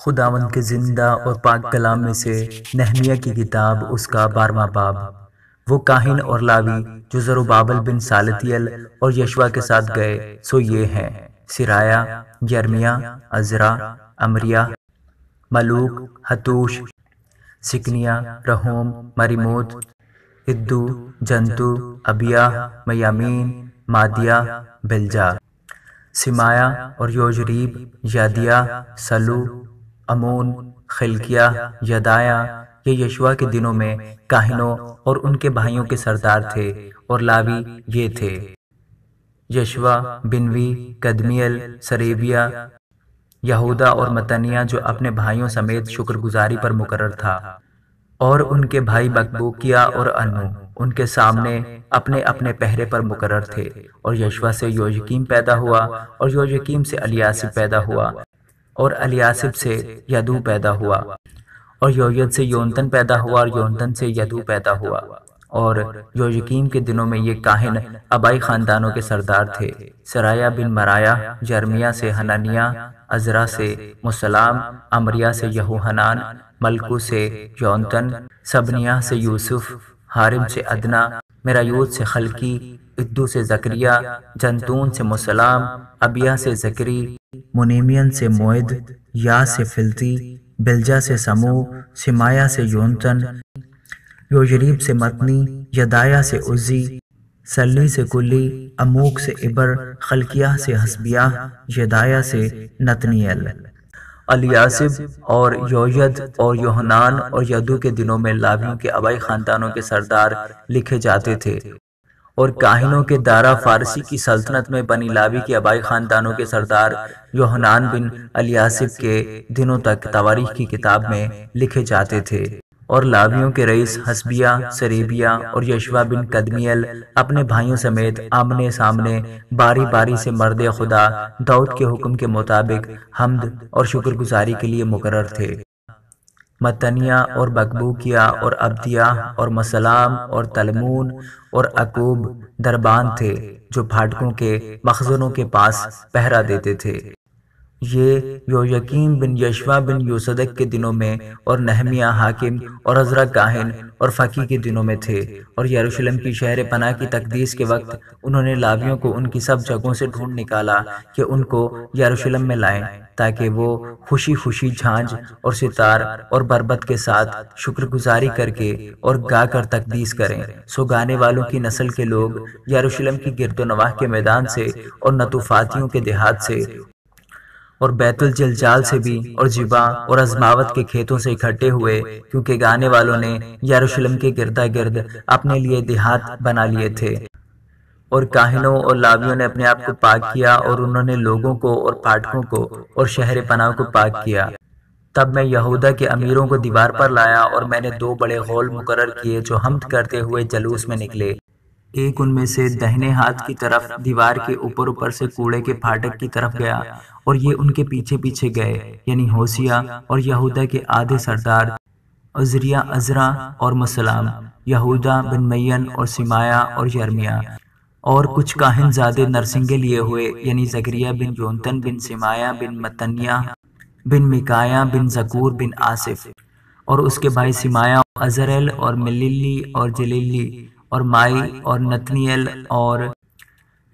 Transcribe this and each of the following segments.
خداوند کے زندہ اور پاک کلام میں سے نہمیہ کی کتاب اس کا 12واں باب۔ وہ کاہن اور لاوی جو زروبابل بن سالتیل اور یشوع کے ساتھ گئے سو یہ ہیں: سرایا، یرمیہ، عزرا، امریہ، ملوک، حتوش، سکنیہ، رہوم، مریموت، ادو، جنتو، ابیہ، میامین، مادیہ، بلجا، سمایا اور یوجریب، یادیہ، سلو، امون، خلقیہ، یدایا۔ یہ یشوع کے دنوں میں کاہنوں اور ان کے بھائیوں کے سردار تھے، اور لاوی یہ تھے: یشوع، بنوی، قدمیل، سریبیہ، یہودا اور متنیہ جو اپنے بھائیوں سمیت شکر گزاری پر مقرر تھا، اور ان کے بھائی بکبوکیہ اور انو ان کے سامنے اپنے اپنے پہرے پر مقرر تھے۔ اور یشوع سے یویکیم پیدا ہوا، اور یویکیم سے الیاسب پیدا ہوا، اور الیاسب سے یدو پیدا ہوا، اور یوید سے یونتن پیدا ہوا، اور یونتن سے یدو پیدا ہوا۔ اور یویکیم کے دنوں میں یہ کاہن ابائی خاندانوں کے سردار تھے: سرایا بن مرایا، یرمیہ سے حنانیہ، عزرا سے مسلام، امریہ سے یہوحنان، ملکو سے یونتن، سبنیہ سے یوسف، حارم سے ادنا، میرایوت سے خلقی، ادو سے زکریہ، جنتون سے مسلام، ابیہ سے زکری، منیمین سے موعد، یا سے فلتی، بلجا سے سمو، سمایا سے یونتن، یوجریب سے متنی، یدایا سے عزی، سلی سے کلی، اموک سے عبر، خلقیہ سے حسبیہ، یدایا سے نتنیل۔ الیاسب اور یوید اور یوحنان اور یدو کے دنوں میں لاویوں کے ابائی خاندانوں کے سردار لکھے جاتے تھے۔ اور کاہنوں کے دارا فارسی کی سلطنت میں بنی لاوی کے ابائی خاندانوں کے سردار یوحنان بن الیاسب کے دنوں تک تواریخ کی کتاب میں لکھے جاتے تھے۔ اور لاویوں کے رئیس حسبیہ، سریبیہ اور یشوع بن قدمیل اپنے بھائیوں سمیت آمنے سامنے باری باری سے مرد خدا داؤد کے حکم کے مطابق حمد اور شکر گزاری کے لیے مقرر تھے۔ متنیہ اور بکبوکیہ اور عبدیہ اور مسلام اور تلمون اور عقوب دربان تھے جو پھاٹکوں کے مخزنوں کے پاس پہرا دیتے تھے۔ یہ یویکیم بن یشوع بن یوصدق کے دنوں میں، اور نہمیہ حاکم اور عزرا کاہن اور فقی کے دنوں میں تھے۔ اور یروشلم کی شہر پناہ کی تقدیس کے وقت انہوں نے لاویوں کو ان کی سب جگہوں سے ڈھونڈ نکالا کہ ان کو یروشلم میں لائیں، تاکہ وہ خوشی خوشی جھانج اور ستار اور بربت کے ساتھ شکر گزاری کر کے اور گا کر تقدیس کریں۔ سو گانے والوں کی نسل کے لوگ یروشلم کی گرد و نواح کے میدان سے اور نطوفاتیوں کے دیہات سے اور بیت الجلجال سے بھی اور جبا اور ازماوت کے کھیتوں سے اکٹھے ہوئے، کیونکہ گانے والوں نے یروشلم کے گردا گرد اپنے لیے دیہات بنا لیے تھے۔ اور کاہنوں اور لاویوں نے اپنے آپ کو پاک کیا، اور انہوں نے لوگوں کو اور پھاٹکوں کو اور شہر پناہ کو پاک کیا۔ تب میں یہودا کے امیروں کو دیوار پر لایا، اور میں نے 2 بڑے غول مقرر کیے جو حمد کرتے ہوئے جلوس میں نکلے۔ ایک ان میں سے دہنے ہاتھ کی طرف دیوار کے اوپر سے کوڑے کے پھاٹک کی طرف گیا، اور یہ ان کے پیچھے پیچھے گئے، یعنی ہوسیہ اور یہودا کے آدھے سردار، عزریہ، عزرا اور مسلام، یہودا بن معین اور سمایا اور یرمیہ، اور کچھ کاہن زادے نرسنگے لیے ہوئے، یعنی زکریہ بن یونتن بن سمایا بن متنیہ بن میکایا بن زکور بن آصف، اور اس کے بھائی سمایا، عزرائیل اور ملیلی اور جلیلی اور مائی اور نتنیل اور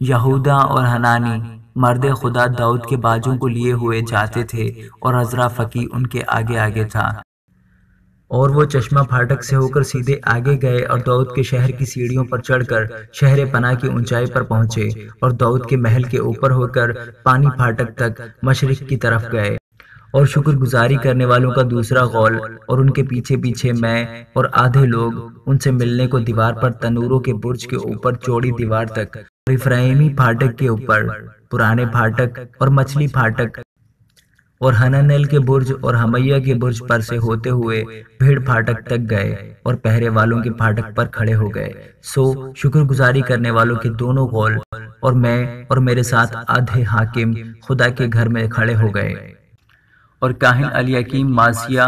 یہودا اور حنانی مرد خدا داؤد کے باجوں کو لیے ہوئے جاتے تھے، اور عزرا فقی ان کے آگے آگے تھا۔ اور وہ چشمہ پھاٹک سے ہو کر سیدھے آگے گئے، اور داؤد کے شہر کی سیڑھیوں پر چڑھ کر شہر پناہ کی اونچائی پر پہنچے، اور داؤد کے محل کے اوپر ہو کر پانی پھاٹک تک مشرق کی طرف گئے۔ اور شکر گزاری کرنے والوں کا دوسرا غول، اور ان کے پیچھے پیچھے میں اور آدھے لوگ ان سے ملنے کو دیوار پر تنوروں کے برج کے اوپر چوڑی دیوار تک، اور افرائیمی پھاٹک کے اوپر، پرانے پھاٹک اور مچھلی پھاٹک اور حنانیل کے برج اور ہمیہ کے برج پر سے ہوتے ہوئے بھیڑ پھاٹک تک گئے، اور پہرے والوں کے پھاٹک پر کھڑے ہو گئے۔ سو شکر گزاری کرنے والوں کے دونوں غول اور میں اور میرے ساتھ آدھے حاکم خدا کے گھر میں کھڑے ہو گئے۔ اور کاہن الیاکیم، ماسیہ،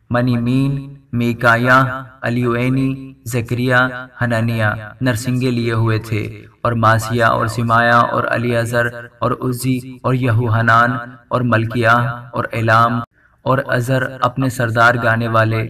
منیمین، میکایا، الیوینی، زکریہ، حنانیہ نرسنگے لیے ہوئے تھے، اور ماسیہ اور سمایا اور الیعزر اور عزی اور یہوحنان اور ملکیہ اور ایلام اور ازر اپنے سردار گانے والے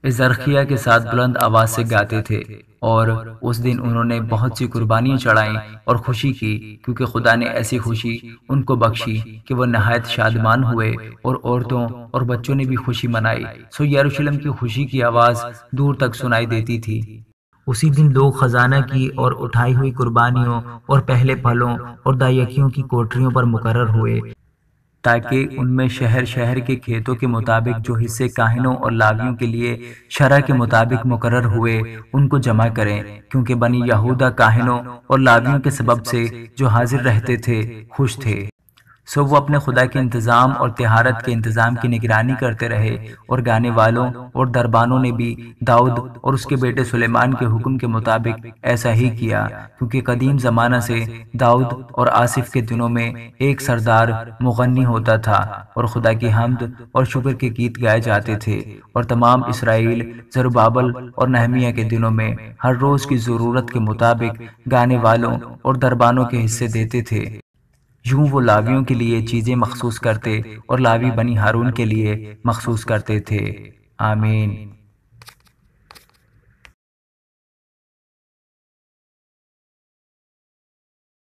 ازرخیہ کے ساتھ بلند آواز سے گاتے تھے، اور اس دن انہوں نے بہت سی قربانیاں چڑھائیں اور خوشی کی، کیونکہ خدا نے ایسی خوشی ان کو بخشی کہ وہ نہایت شادمان ہوئے، اور عورتوں اور بچوں نے بھی خوشی منائی، سو یروشلم کی خوشی کی آواز دور تک سنائی دیتی تھی۔ اسی دن لوگ خزانہ کی اور اٹھائی ہوئی قربانیوں اور پہلے پھلوں اور دائیکیوں کی کوٹریوں پر مقرر ہوئے، تاکہ ان میں شہر شہر کے کھیتوں کے مطابق جو حصے کاہنوں اور لاویوں کے لیے شرع کے مطابق مقرر ہوئے ان کو جمع کریں، کیونکہ بنی یہودہ کاہنوں اور لاویوں کے سبب سے جو حاضر رہتے تھے خوش تھے، سو وہ اپنے خدا کے انتظام اور طہارت کے انتظام کی نگرانی کرتے رہے، اور گانے والوں اور دربانوں نے بھی داؤد اور اس کے بیٹے سلیمان کے حکم کے مطابق ایسا ہی کیا، کیونکہ قدیم زمانہ سے داؤد اور آصف کے دنوں میں ایک سردار مغنی ہوتا تھا، اور خدا کی حمد اور شکر کے گیت گائے جاتے تھے، اور تمام اسرائیل زربابل اور نہمیہ کے دنوں میں ہر روز کی ضرورت کے مطابق گانے والوں اور دربانوں کے حصے دیتے تھے۔ یوں وہ لاویوں کے لیے چیزیں مخصوص کرتے اور لاوی بنی ہارون کے لیے مخصوص کرتے تھے۔ آمین۔